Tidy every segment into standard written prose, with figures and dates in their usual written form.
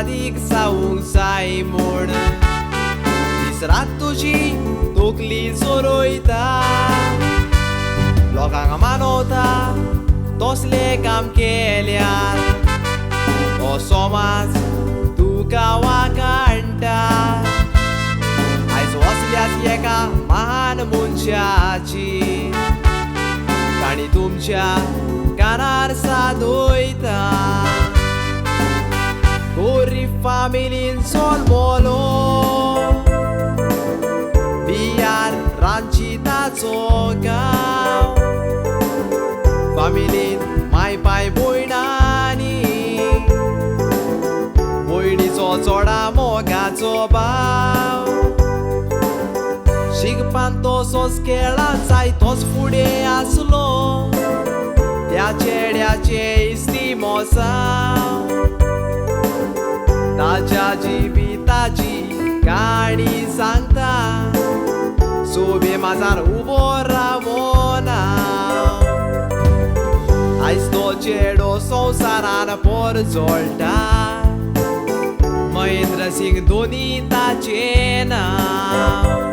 फादीक जावंक जाय म्हूण दीस रात तुजी तोकली चोरयता लोकांक मानवता तसले काम केल्यार हो समाज तुका वाकाणटा आयज वसल्यात एका महान मनशाची काणी तुमच्या कानार सादोयता गरीब फामिलीन जल्मलो बिहार रांची ताचो गांव फामिलीन माय पाय भयणांनी भयणीचो चोडा मोगाचो भाव शिकपान तसोच खेळांत जाय तोच फुडें आसलो त्या चेड्याचे इस्ती मोसांव ताच्या जिविताची काणी सांगता सोबे माझार उबो रावना आयज तो चेडो संवसारान पर जोडटा महेंद्र सिंग धोनी ताचें नांव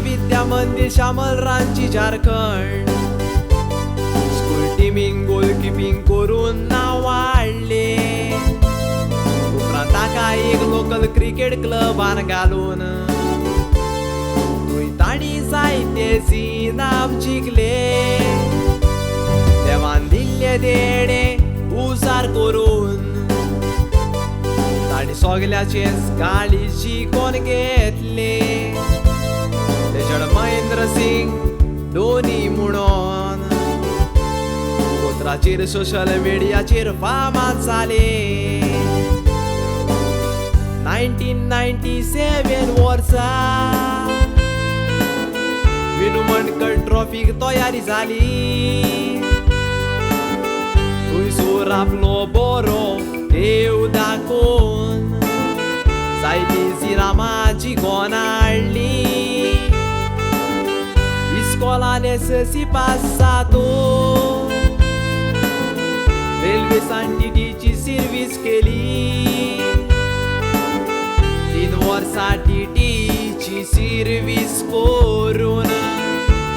विद्या मंदिर श्यामल रांची झारखंड स्कूल टिमींग गोलकीपिंग करून नांव वाडले उपरांत ताका एक लोकल क्रिकेट क्लबान घालून थंय ताणी जायते इनाम जिखले देवान दिल्ले देणे उजार करून ताणी सगल्याचेच काळजी कोण घेतले महेंद्र सिंग धोनी म्हणून उतराचेर सोशल मिडियाचेर फामाद जाले 1997 वर्सा विनू मंडकर ट्रॉफीक तयारी जाली थंयसर आपलो बरो देव दाखोवन जायती इनामाची गोन हाडली इस्कोलान एसएससी पास जातो रेल्वे टीटीची सर्वीस केली 3 वर्सां टीटीची सर्वीस करून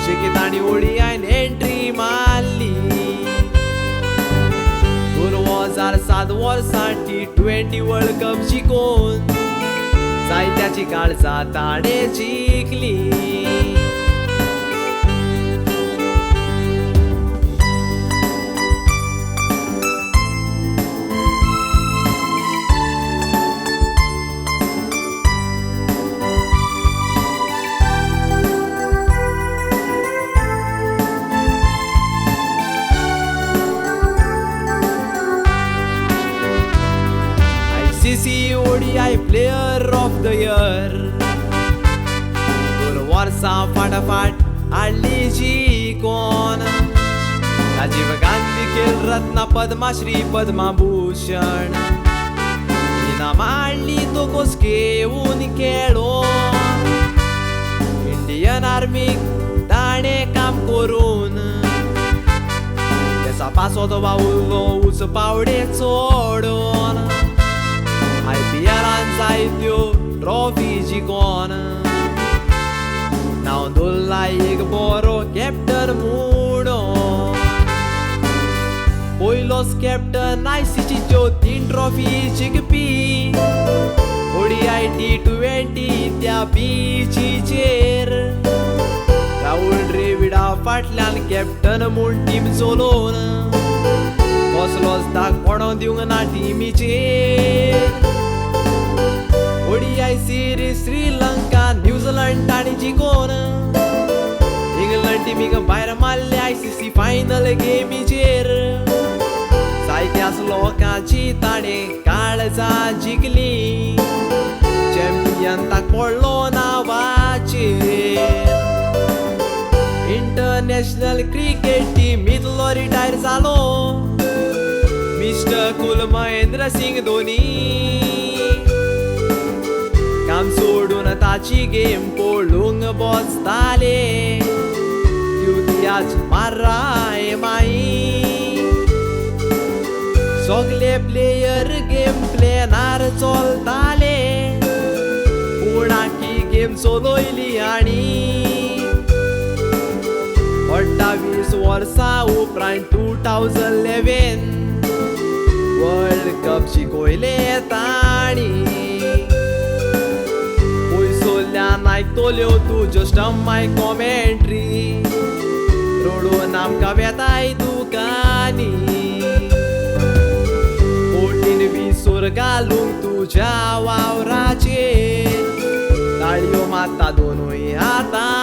शेकी ओडियान एंट्री मारली 2007 वर्सा T20 वर्ल्ड कप जिखून जायत्याची काळजां ताणें जिखली ODI Player of the Year 2 वर्सां फाटाफाट हाडली जिखून राजीव गांधी खेल रत्न पद्मश्री पद्मभूषण इनाम हाडली तो कोस घेवन खेळोन इंडियन आर्मीक ताणें काम करून त्याचा पासो वावुरलो उच पावडे चोडून IPLान जायत्यो ट्रॉफी जिखून नांव दवरला एक बरो कॅप्टन म्हणून पयलोच कॅप्टन ICC च्यो 3 ट्रॉफी जिखपी ODI T20 त्या पिचीचेर राहुल द्रविडा फाटल्यान कॅप्टन म्हूण टीम चलोवन कसलोच दाग पडों दिवंक ना टिमीचेर ODI सिरीज श्रीलंका न्यूझीलंड ताणी जिखून इंग्लंड टीमीक भायर मारले ICC फायनल गेमीचेर जायत्याच लोकांची ताणें काळजां जिखली चॅम्पियन ताका पडलो नांवाचेर इंटरनॅशनल क्रिकेट टीमीतलो रिटायर जालो मिस्टर कुल महेंद्र सिंग धोनी. काम सोडून ताची गेम पळोवंक बसताले युद्याच माराय माई. सगळे प्लेयर गेम प्लेनार चलताले पूण आखी गेम चलोयली आनी 28 वर्सां उपरांत 2011 वर्ल्ड कप जिखोयले ताणी. पयसोल्यान आयकतल्यो तुज्यो स्टंपाय कॉमेंट्री रडून आमकां वेताय दुकानी. पोटीन विसोर घालूंक तुज्या वावराचेर ताळयो मारता दोनूय हातां.